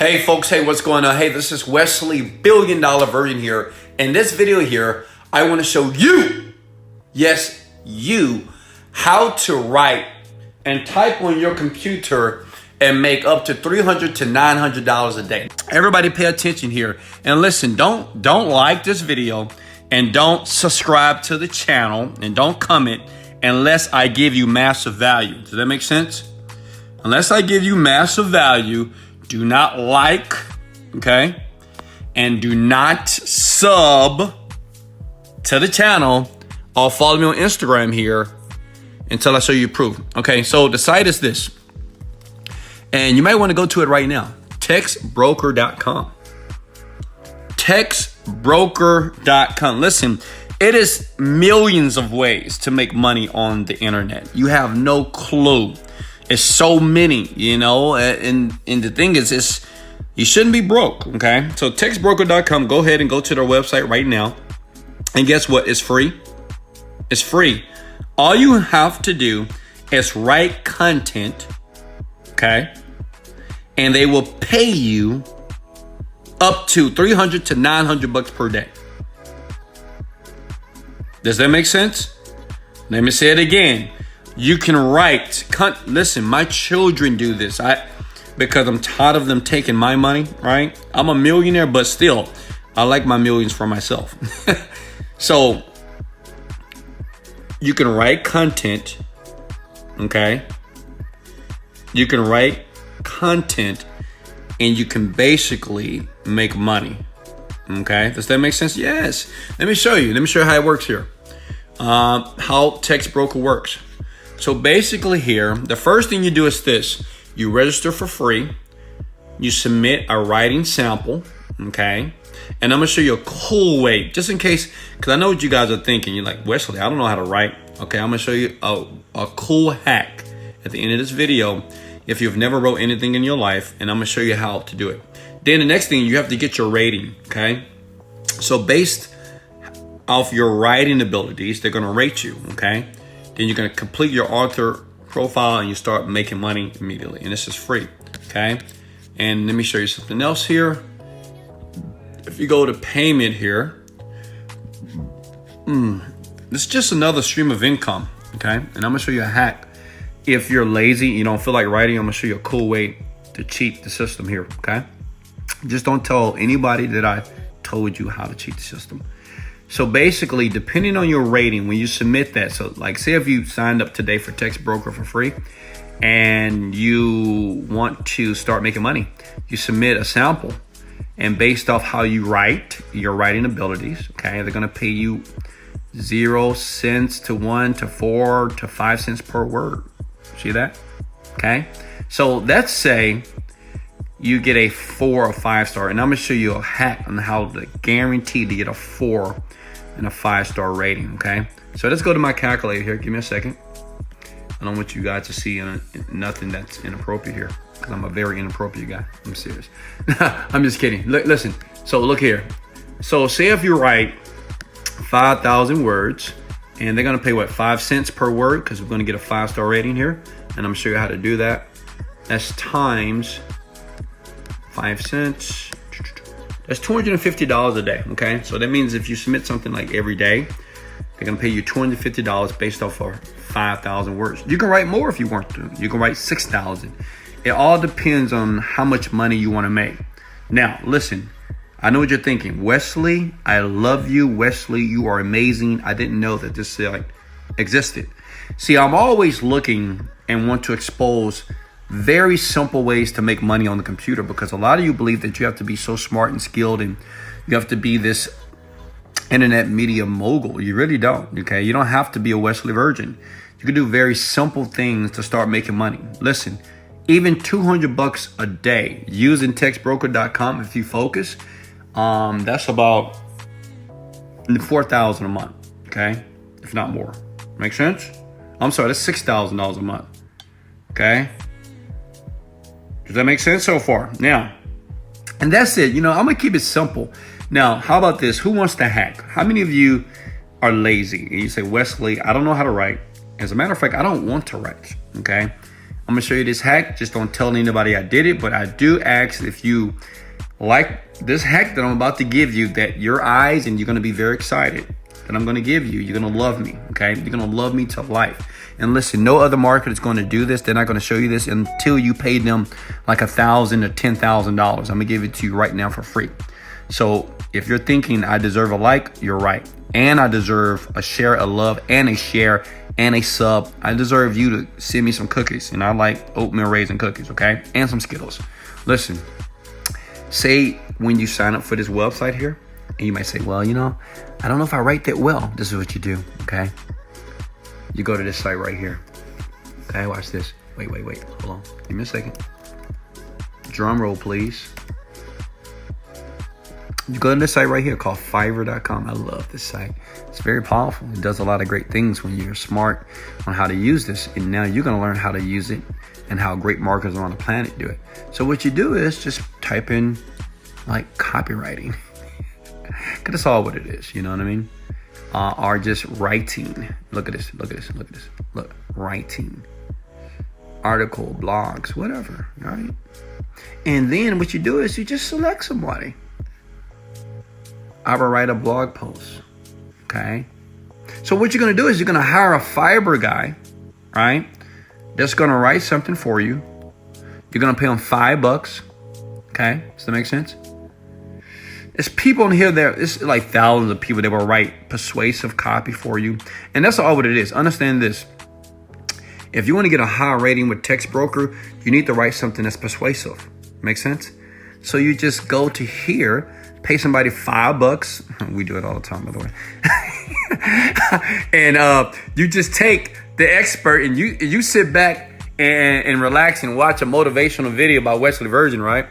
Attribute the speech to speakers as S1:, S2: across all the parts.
S1: Hey folks, hey, what's going on? Hey, this is Wesley $1 billion Virgin here. In this video here, I want to show you, yes, you, how to write and type on your computer and make up to $300 to $900 a day. Everybody pay attention here and listen, don't like this video and don't subscribe to the channel and don't comment unless I give you massive value. Does that make sense? Unless I give you massive value, do not like, okay? And do not sub to the channel or follow me on Instagram here until I show you proof. Okay, so the site is this. And you might want to go to it right now. Textbroker.com. Textbroker.com. Listen, it is millions of ways to make money on the internet. You have no clue. It's so many, you know, and the thing is, you shouldn't be broke, okay? So textbroker.com, go ahead and go to their website right now. And guess what? It's free. It's free. All you have to do is write content, okay? And they will pay you up to $300 to $900 per day. Does that make sense? Let me say it again. You can write. Listen, my children do this. Because I'm tired of them taking my money, right? I'm a millionaire, but still, I like my millions for myself. So you can write content, okay? You can write content and you can basically make money, okay? Does that make sense? Yes. Let me show you. Let me show you how it works here. How Text Broker works. So basically here, the first thing you do is this. You register for free. You submit a writing sample, okay? And I'm going to show you a cool way, just in case, because I know what you guys are thinking. You're like, Wesley, I don't know how to write. Okay, I'm going to show you a cool hack at the end of this video if you've never wrote anything in your life, and I'm going to show you how to do it. Then the next thing, you have to get your rating, okay? So based off your writing abilities, they're going to rate you, okay? Then you're going to complete your author profile and you start making money immediately. And this is free, okay? And let me show you something else here. If you go to payment here, this is just another stream of income, okay? And I'm going to show you a hack. If you're lazy, you don't feel like writing, I'm going to show you a cool way to cheat the system here, okay? Just don't tell anybody that I told you how to cheat the system. So basically, depending on your rating, when you submit that, so like say if you signed up today for Text Broker for free and you want to start making money, you submit a sample, and based off how you write, your writing abilities, okay, they're going to pay you 0 cents to 1 to 4 to 5 cents per word. See that? Okay. So let's say you get a 4 or 5 star, and I'm going to show you a hack on how to guarantee to get a 4 and a 5-star rating, okay? So let's go to my calculator here. Give me a second. I don't want you guys to see nothing that's inappropriate here because I'm a very inappropriate guy. I'm serious. I'm just kidding. Listen. So look here. So say if you write 5,000 words and they're going to pay, what, 5 cents per word because we're going to get a 5-star rating here. And I'm going to show you how to do that. That's times 5 cents. That's $250 a day, okay? So that means if you submit something like every day, they're gonna pay you $250 based off of 5,000 words. You can write more if you want to. You can write 6,000. It all depends on how much money you wanna make. Now, listen, I know what you're thinking. Wesley, I love you. Wesley, you are amazing. I didn't know that this existed. See, I'm always looking and want to expose very simple ways to make money on the computer, because a lot of you believe that you have to be so smart and skilled and you have to be this internet media mogul. You really don't, okay? You don't have to be a Wesley Virgin. You can do very simple things to start making money. Listen, even $200 a day using textbroker.com, if you focus, that's about $4,000 a month, okay? If not more. Make sense? I'm sorry, that's $6,000 a month, okay? Does that make sense so far? Now, and that's it. You know, I'm going to keep it simple. Now, how about this? Who wants to hack? How many of you are lazy? And you say, Wesley, I don't know how to write. As a matter of fact, I don't want to write, okay? I'm gonna show you this hack. Just don't tell anybody I did it, but I do ask if you like this hack that I'm about to give you, that your eyes, and you're gonna be very excited that I'm gonna give you. You're gonna love me, okay? You're gonna love me to life. And listen, no other marketer is gonna do this. They're not gonna show you this until you pay them like $1,000 or $10,000. I'm gonna give it to you right now for free. So if you're thinking I deserve a like, you're right. And I deserve a share, a love, and a share, and a sub. I deserve you to send me some cookies. And I like oatmeal raisin cookies, okay? And some Skittles. Listen, say when you sign up for this website here, and you might say, well, you know, I don't know if I write that well. This is what you do, okay? You go to this site right here. Okay, watch this. Wait. Hold on. Give me a second. Drum roll, please. You go to this site right here called Fiverr.com. I love this site. It's very powerful. It does a lot of great things when you're smart on how to use this. And now you're going to learn how to use it and how great marketers on the planet do it. So what you do is just type in like copywriting. Because that's all what it is. You know what I mean? Or just writing. Look at this. Look, writing. Article, blogs, whatever. Right? And then what you do is you just select somebody. I will write a blog post. Okay. So what you're going to do is you're going to hire a Fiverr guy, right? That's going to write something for you. You're going to pay him $5. Okay. Does that make sense? There's people in here there. It's like thousands of people that will write persuasive copy for you. And that's all what it is. Understand this. If you want to get a high rating with Text Broker, you need to write something that's persuasive. Make sense? So you just go to here, pay somebody $5. We do it all the time, by the way. And you just take the expert and you sit back and relax and watch a motivational video by Wesley Virgin, right?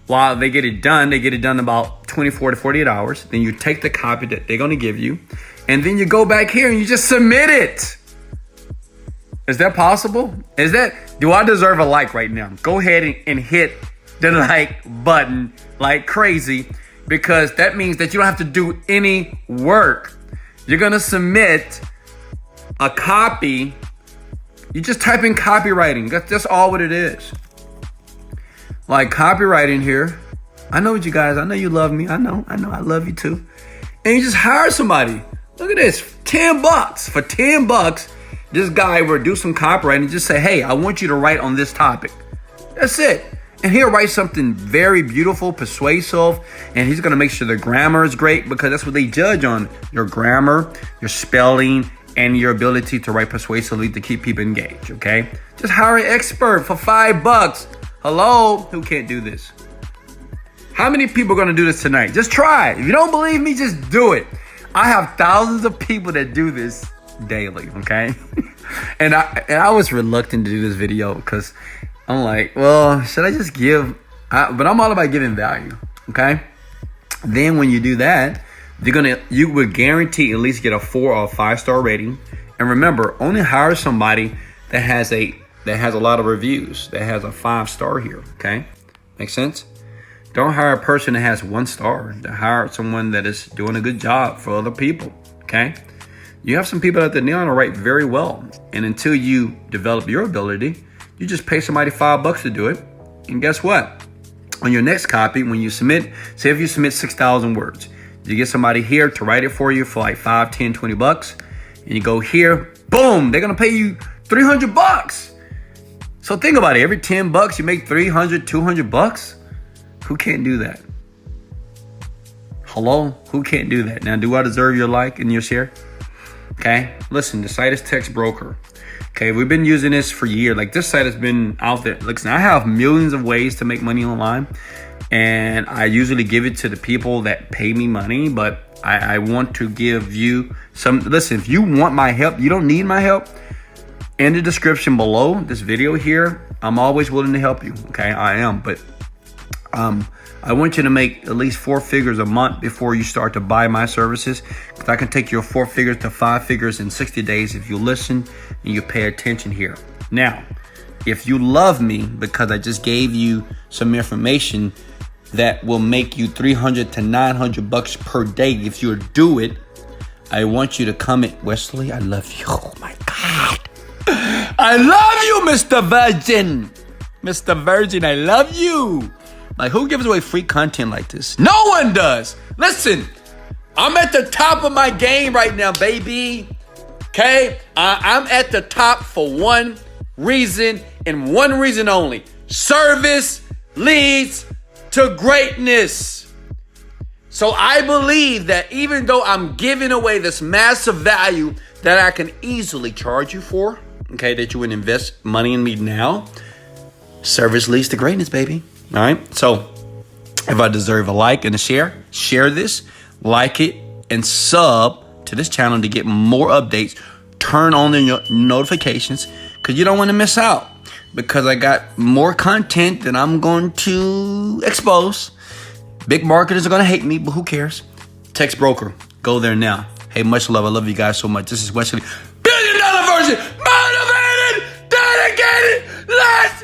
S1: While they get it done in about 24 to 48 hours. Then you take the copy that they're going to give you, and then you go back here and you just submit it. Is that possible? Do I deserve a like right now? Go ahead and hit the like button like crazy, because that means that you don't have to do any work. You're going to submit a copy. You just type in copywriting. That's all what it is. Like copywriting here. I know what you guys, I know you love me. I know, I love you too. And you just hire somebody. Look at this, $10. For $10, this guy will do some copywriting and just say, hey, I want you to write on this topic. That's it. And he'll write something very beautiful, persuasive, and he's going to make sure the grammar is great, because that's what they judge on: your grammar, your spelling, and your ability to write persuasively to keep people engaged, okay? Just hire an expert for $5. Hello? Who can't do this? How many people are going to do this tonight? Just try it. If you don't believe me, just do it. I have thousands of people that do this daily, okay? and I was reluctant to do this video because I'm like, well, should I just give? But I'm all about giving value, okay? Then when you do that, you would guarantee at least get a 4 or 5 star rating. And remember, only hire somebody that has a lot of reviews, that has a 5 star here, okay? Make sense? Don't hire a person that has 1 star. Hire someone that is doing a good job for other people, okay? You have some people out there now that write very well. And until you develop your ability, you just pay somebody $5 to do it. And guess what? On your next copy, when you submit, say if you submit 6,000 words, you get somebody here to write it for you for like $5, $10, $20. And you go here, boom, they're going to pay you $300. So think about it. Every $10, you make $300, $200. Who can't do that? Hello? Who can't do that? Now, do I deserve your like and your share? Okay. Listen, the site is Text Broker. Okay. We've been using this for years. Like, this site has been out there. Listen, I have millions of ways to make money online, and I usually give it to the people that pay me money, but I want to give you some. Listen, if you want my help, you don't need my help. In the description below this video here, I'm always willing to help you. Okay, I am. But I want you to make at least 4 figures a month before you start to buy my services. Because I can take your 4 figures to 5 figures in 60 days if you listen and you pay attention here. Now, if you love me because I just gave you some information that will make you $300 to $900 per day if you do it, I want you to comment, Wesley, I love you. Oh my God. I love you, Mr. Virgin. Mr. Virgin, I love you. Like, who gives away free content like this? No one does. Listen, I'm at the top of my game right now, baby. Okay? I'm at the top for one reason and one reason only. Service leads to greatness. So I believe that even though I'm giving away this massive value that I can easily charge you for, okay, that you would invest money in me now, service leads to greatness, baby. All right? So if I deserve a like and a share this, like it, and sub to this channel to get more updates. Turn on the notifications because you don't want to miss out, because I got more content that I'm going to expose. Big marketers are going to hate me, but who cares? Text broker. Go there now. Hey, much love. I love you guys so much. This is Wesley, $1 billion Virgin, motivated, dedicated. Let's